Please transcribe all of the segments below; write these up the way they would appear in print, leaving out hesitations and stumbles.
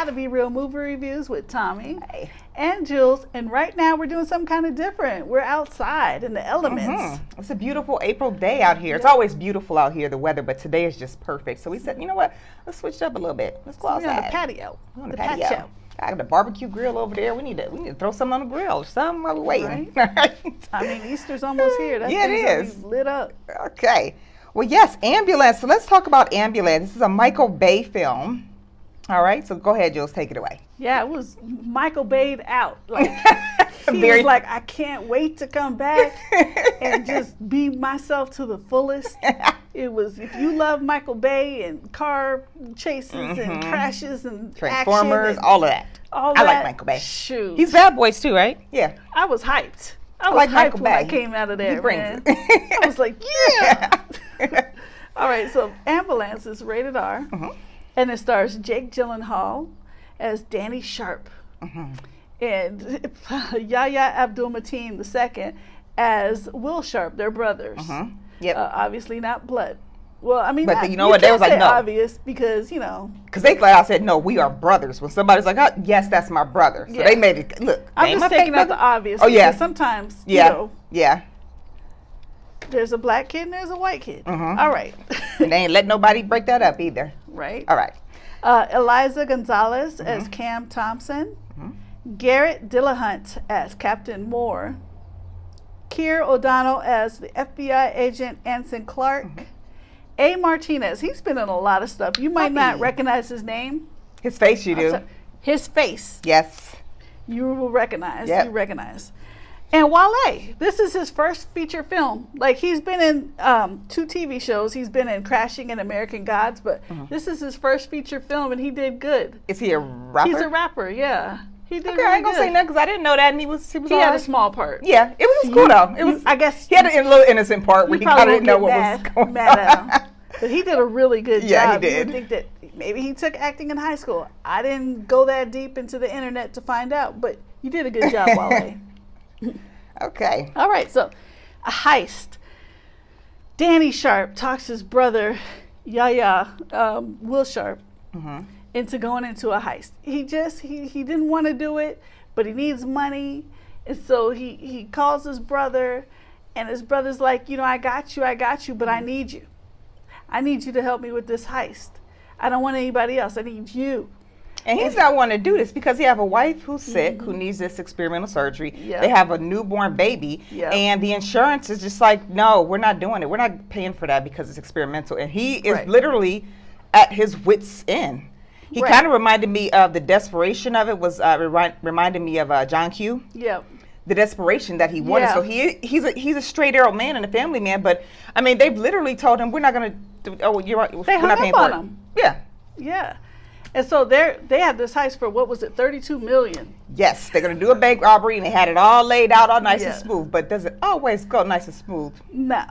GottaBeReel movie reviews with Thommi Hey. and Jules. And right now we're doing something kind of different. We're outside in the elements. It's a beautiful April day out here. It's always beautiful out here, the weather, but today is just perfect. So we said, you know what? Let's switch it up a little bit. Let's go We're outside. on the patio. On the patio. I got a barbecue grill over there. We need to throw something on the grill. Something while we're waiting. Right. I mean, Easter's almost here. That Yeah, it thing's is. already lit up. Okay. Well, yes, Ambulance. So let's talk about Ambulance. This is a Michael Bay film. All right. So go ahead, Jules. Take it away. Yeah, it was Michael Bay'd out. Like he Very- was like, I can't wait to come back and just be myself to the fullest. It was, if you love Michael Bay and car chases and crashes and Transformers, action and all of that. all I that, like Michael Bay. Shoot, He's Bad Boys too, right? Yeah. I was hyped. I was like hyped Michael when I Bay. came out of there, He brings man. it. I was like, yeah. All right, so Ambulance is rated R, and it stars Jake Gyllenhaal as Danny Sharp, and Yahya Abdul-Mateen II as Will Sharp. They're brothers. Yep. Obviously not blood. Well, I mean, But you know what? They can't was like, say no. obvious because, you know. Because they flat out said, no, we are brothers. When somebody's like, oh, yes, that's my brother. So Yeah. they made it, look. I'm ain't just my taking fake out the brother. obvious. Oh, yeah. Because sometimes, Yeah. you know, Yeah. there's a black kid and there's a white kid. All right. And they ain't let nobody break that up either. Right. All right. Eliza Gonzalez as Cam Thompson. Garrett Dillahunt as Captain Moore. Keir O'Donnell as the FBI agent Anson Clark. A. Martinez, he's been in a lot of stuff. You might not Puppy. recognize his name. His face you do. His face, Yes. you will recognize. Yep. You recognize. And Wale, this is his first feature film. Like, he's been in 2 TV shows. He's been in Crashing and American Gods, but this is his first feature film, and he did good. Is he a rapper? He's a rapper, yeah. He did Okay, really I ain't gonna good. say nothing because I didn't know that, and he was He all had a right. small part. Yeah, it was cool though. It was. I guess He had a little innocent part where you he kind probably of didn't know won't what get was going mad at on. him. But he did a really good Yeah, he job. You would did. think that maybe he took acting in high school. I didn't go that deep into the internet to find out, but you did a good job, Wale. Okay. All right, so a heist. Danny Sharp talks his brother, Yahya, Will Sharp, into going into a heist. He didn't want to do it, but he needs money. And so he calls his brother, and his brother's like, you know, I got you, but I need you. I need you to help me with this heist. I don't want anybody else. I need you. And he's not wanting to do this because he have a wife who's sick, who needs this experimental surgery. Yep. They have a newborn baby, Yep. and the insurance is just like, no, we're not doing it. We're not paying for that because it's experimental. And he is Right. literally at his wit's end. He Right. kind of reminded me of the desperation of it was reminded me of John Q. Yep. The desperation that he wanted. Yeah. So he's a straight arrow man and a family man. But I mean, they've literally told him we're not going to. Oh, you're right. They We're hung not up paying on for him. it. Yeah. Yeah. And so they had this heist for, what was it, $32 million. Yes, they're going to do a bank robbery, and they had it all laid out, all nice Yeah. and smooth. But does it always go nice and smooth? No.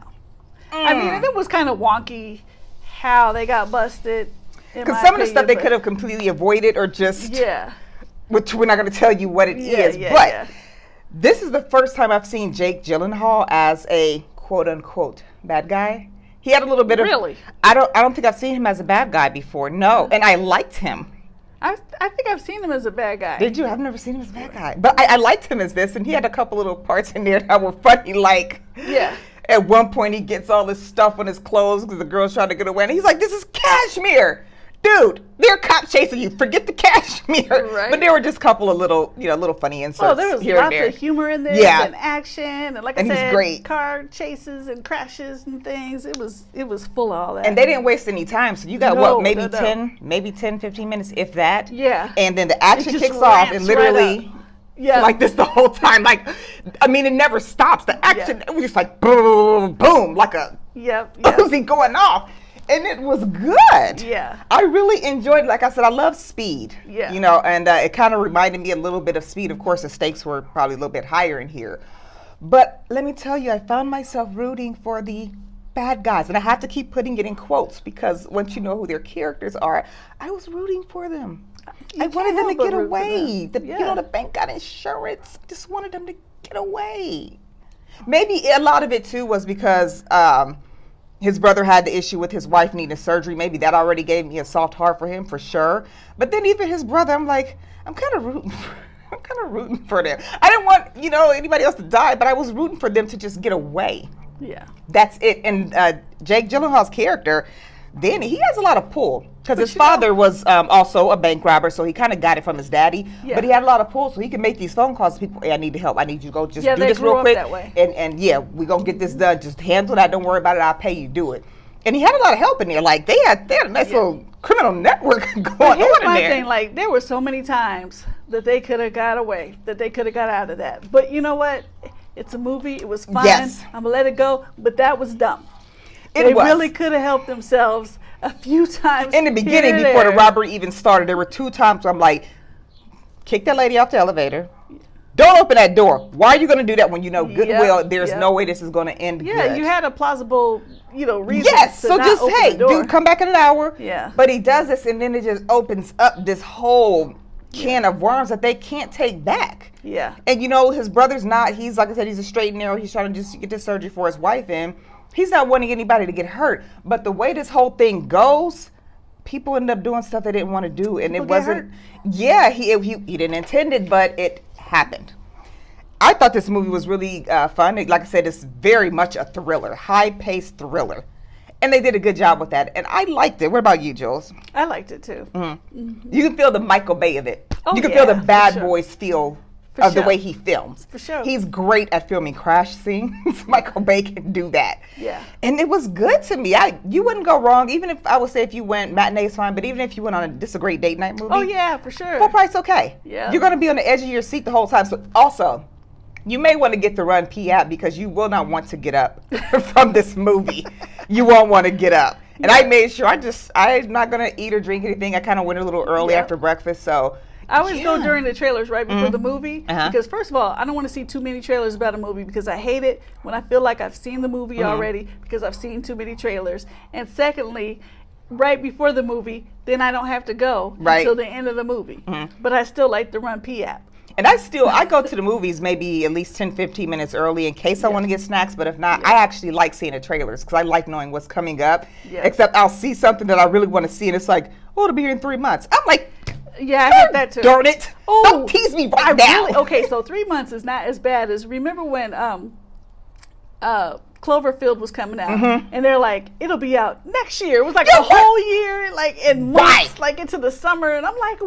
I mean, and it was kind of wonky how they got busted. Because some of the stuff they could have completely avoided or just, Yeah. which we're not going to tell you what it is. Yeah, But yeah. this is the first time I've seen Jake Gyllenhaal as a quote-unquote bad guy. He had a little bit of. Really? I don't think I've seen him as a bad guy before. No, and I liked him. I think I've seen him as a bad guy. Did you? I've never seen him as a bad guy, but I liked him as this, and he had a couple little parts in there that were funny. Like, Yeah. at one point he gets all this stuff on his clothes because the girl's trying to get away, and he's like, "This is cashmere." Dude, they're cops chasing you. Forget the cashmere. Right. But there were just a couple of little funny inserts Oh, there was here and lots there. of humor in there, Yeah. and action, and like And I he's said, great. car chases and crashes and things. It was full of all that. And they didn't waste any time. So you got No, maybe no, no. 10, 15 minutes, if that. Yeah. And then the action just kicks off, ramps and right literally, up. Yeah. like this the whole time. Like, I mean, it never stops. The action, it was just like boom, boom, like a Yep. Uzi going off. And it was good. Yeah. I really enjoyed, like I said, I love Speed. Yeah. You know, and it kind of reminded me a little bit of Speed. Of course, the stakes were probably a little bit higher in here. But let me tell you, I found myself rooting for the bad guys. And I have to keep putting it in quotes because once you know who their characters are, I was rooting for them. You I wanted can't them to help but get root for away. them. You know, the bank got insurance. I just wanted them to get away. Maybe a lot of it, too, was because His brother had the issue with his wife needing surgery. Maybe that already gave me a soft heart for him, for sure. But then even his brother, I'm like, I'm kind of rooting for them. I didn't want, anybody else to die, but I was rooting for them to just get away. Yeah. That's it. And Jake Gyllenhaal's character, Danny, he has a lot of pull because his father was also a bank robber, so he kind of got it from his daddy. Yeah. But he had a lot of pull, so he can make these phone calls to people. Hey, I need help. I need you to go just do this real quick. That way. And yeah, we're going to get this done. Just handle that. Don't worry about it. I'll pay you. Do it. And he had a lot of help in there. Like, they had a nice little criminal network going on in there. Here's my thing. Like, there were so many times that they could have got away, that they could have got out of that. But you know what? It's a movie. It was fine. Yes. I'm going to let it go. But that was dumb. They really could have helped themselves a few times. In the beginning, before the robbery even started, there were 2 times where I'm like, kick that lady off the elevator. Don't open that door. Why are you going to do that when you know goodwill? There's no way this is going to end good. Yeah, you had a plausible, reason. Yes, to so not just, open hey, the door. dude, come back in an hour. Yeah. But he does this, and then it just opens up this whole can of worms that they can't take back. Yeah. And, his brother's not, he's, like I said, he's a straight and narrow. He's trying to just get this surgery for his wife in. He's not wanting anybody to get hurt. But the way this whole thing goes, people end up doing stuff they didn't want to do. And it wasn't, he didn't intend it, but it happened. I thought this movie was really fun. Like I said, it's very much a thriller, high-paced thriller. And they did a good job with that. And I liked it. What about you, Jules? I liked it, too. Mm-hmm. Mm-hmm. You can feel the Michael Bay of it. Oh, you can feel the Bad Boys feel of the way he films. For sure. He's great at filming crash scenes. Michael Bay can do that. Yeah. And it was good to me. You wouldn't go wrong, even if I would say if you went, matinee's fine, but even if you went on this is a great date night movie. Oh, yeah, for sure. Full price, okay. Yeah. You're going to be on the edge of your seat the whole time. So also, you may want to get the Run P app because you will not want to get up from this movie. You won't want to get up. And I made sure I'm not going to eat or drink anything. I kind of went a little early after breakfast, so. I always go during the trailers right before the movie because first of all, I don't want to see too many trailers about a movie because I hate it when I feel like I've seen the movie already because I've seen too many trailers. And secondly, right before the movie, then I don't have to go until the end of the movie. But I still like the Run P app. And I go to the movies maybe at least 10, 15 minutes early in case I want to get snacks. But if not, I actually like seeing the trailers because I like knowing what's coming up. Yeah. Except I'll see something that I really want to see and it's like, oh, it'll be here in 3 months. I'm like, yeah, I hate that too. Darn it. Oh, don't tease me right now. Okay, so 3 months is not as bad as, remember when Cloverfield was coming out and they're like, it'll be out next year. It was like a whole year, like in months, like into the summer. And I'm like,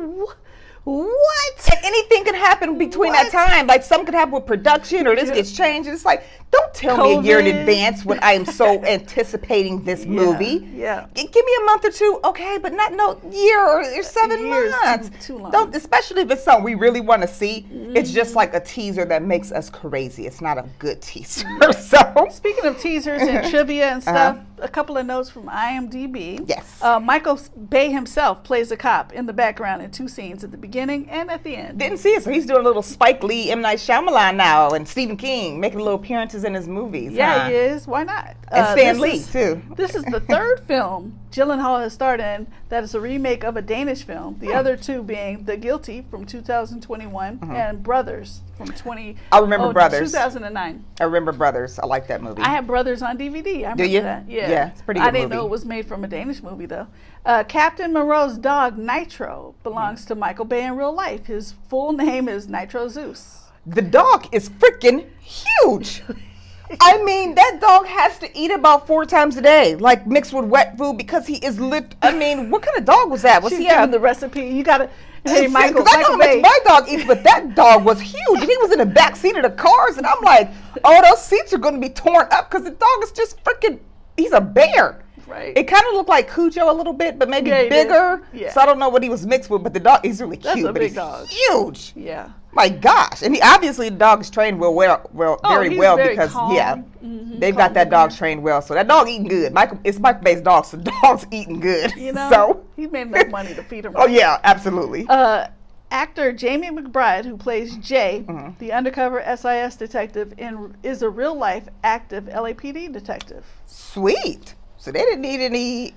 what? And anything can happen between that time. Like something could happen with production or this gets changed. It's like, don't tell me a year in advance when I am so anticipating this movie. Yeah. Give me a month or two, okay, but not no year or 7 months. Too long. Don't, especially if it's something we really want to see. It's just like a teaser that makes us crazy. It's not a good teaser. So speaking of teasers and trivia and stuff, a couple of notes from IMDb. Yes. Michael Bay himself plays a cop in the background in 2 scenes at the beginning and at the end. Didn't see it, so he's doing a little Spike Lee, M. Night Shyamalan now, and Stephen King making little appearances in his movies. Yeah, he is. Why not? And Stan Lee, too. This is the 3rd film Gyllenhaal has starred in that is a remake of a Danish film. The other 2 being The Guilty from 2021 and Brothers from I remember Brothers. 2009. I remember Brothers. I like that movie. I have Brothers on DVD. I remember Do you? that. Yeah, it's a pretty good movie. I didn't know it was made from a Danish movie, though. Captain Moreau's dog, Nitro, belongs to Michael Bay in real life. His full name is Nitro Zeus. The dog is freaking huge. I mean, that dog has to eat about 4 times a day, like mixed with wet food because he is lit. I mean, what kind of dog was that? Was She's he giving the recipe? You got to, hey, Michael I know how much my dog eats, but that dog was huge. And he was in the back seat of the cars, and I'm like, oh, those seats are going to be torn up because the dog is just freaking, he's a bear. Right. It kind of looked like Cujo a little bit, but maybe bigger. Yeah. So I don't know what he was mixed with, but the dog is really cute. That's a but big dog. Huge. Yeah. My gosh. And obviously the dog is trained very well because calm. They've got that dog trained well. So that dog eating good. It's Michael Bay's dog, so the dog's eating good. You know, so he made enough money to feed him. Oh yeah, absolutely. Actor Jamie McBride, who plays Jay, the undercover SIS detective, is a real-life active LAPD detective. Sweet. So they didn't need any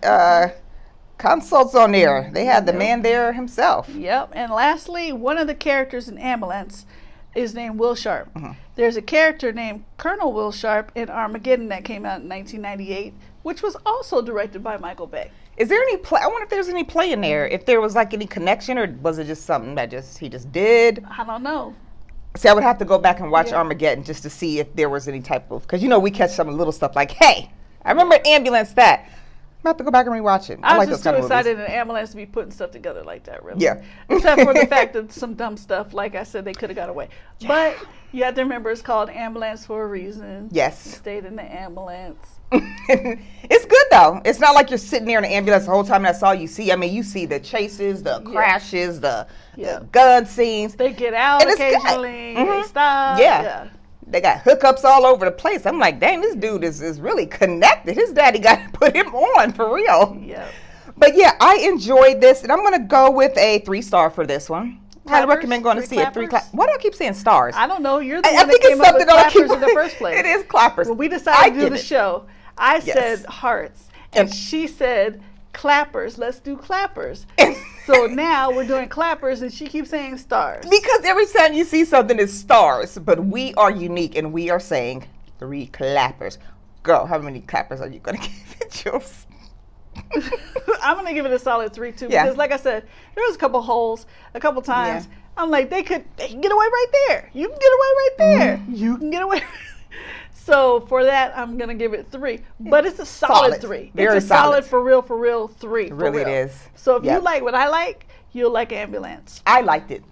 consults on there. They had the man there himself. Yep. And lastly, one of the characters in Ambulance is named Will Sharp. Mm-hmm. There's a character named Colonel Will Sharp in Armageddon that came out in 1998, which was also directed by Michael Bay. Is there any play? I wonder if there's any play in there. If there was like any connection, or was it just something that he just did? I don't know. See, I would have to go back and watch Yeah. Armageddon just to see if there was any type of, because we catch some little stuff like, hey, I remember ambulance that. I'm about to go back and rewatch it. I was like just those kind too of movies. excited in an ambulance to be putting stuff together like that, really. Yeah. Except for the fact that some dumb stuff, like I said, they could have got away. But you have to remember it's called ambulance for a reason. Yes. You stayed in the ambulance. It's good though. It's not like you're sitting there in the ambulance the whole time. That's all you see. I mean, you see the chases, the crashes, the gun scenes. They get out And it's good. occasionally. Mhm. They stop. Yeah. They got hookups all over the place. I'm like, dang, this dude is really connected. His daddy got to put him on for real. Yeah. But yeah, I enjoyed this, and I'm going to go with a 3-star for this one. Highly Clappers? recommend going to see it. 3 clappers? Why do I keep saying stars? I don't know. You're the I one think that it's came up with something that I keep. clappers in the first place. It is clappers. When we decided to do get the it. show, I Yes. said hearts, and And- she said clappers. Let's do clappers. So now we're doing clappers, and she keeps saying stars. Because every time you see something, it's stars. But we are unique, and we are saying 3 clappers. Girl, how many clappers are you going to give it, Jules? I'm gonna give it a solid 3 too, Yeah. because like I said, there was a couple holes, a couple times. Yeah. I'm like, they can get away right there. You can get away right there. You can get away. So for that, I'm gonna give it 3. But it's a solid 3. Very it's a solid solid. for real 3. For Really real. it is. So if Yep. you like what I like, you'll like Ambulance. I liked it.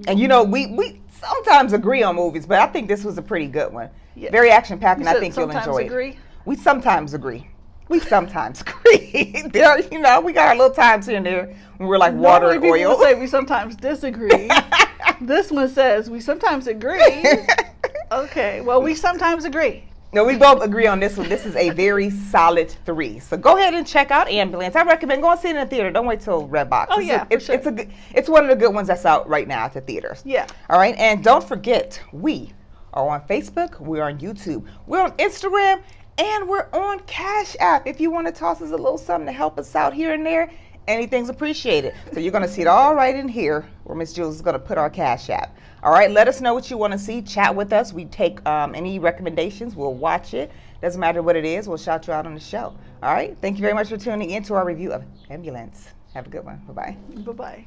And we sometimes agree on movies, but I think this was a pretty good one. Yeah. Very action-packed, You and I said think you'll sometimes enjoy agree? it. We sometimes agree. We sometimes agree. There, we got our little times here and there when we're like water Normally and people oil. will say we sometimes disagree. This one says we sometimes agree. Okay, well, we sometimes agree. No, we both agree on this one. This is a very solid 3. So go ahead and check out Ambulance. I recommend go and see it in the theater. Don't wait till Redbox. Oh, yeah, for sure. It's one of the good ones that's out right now at the theaters. Yeah. All right, and don't forget, we are on Facebook, we're on YouTube, we're on Instagram, and we're on Cash App. If you want to toss us a little something to help us out here and there, anything's appreciated. So you're going to see it all right in here where Miss Jules is going to put our Cash App. All right, let us know what you want to see. Chat with us. We take any recommendations. We'll watch it. Doesn't matter what it is. We'll shout you out on the show. All right, thank you very much for tuning in to our review of Ambulance. Have a good one. Bye-bye. Bye-bye.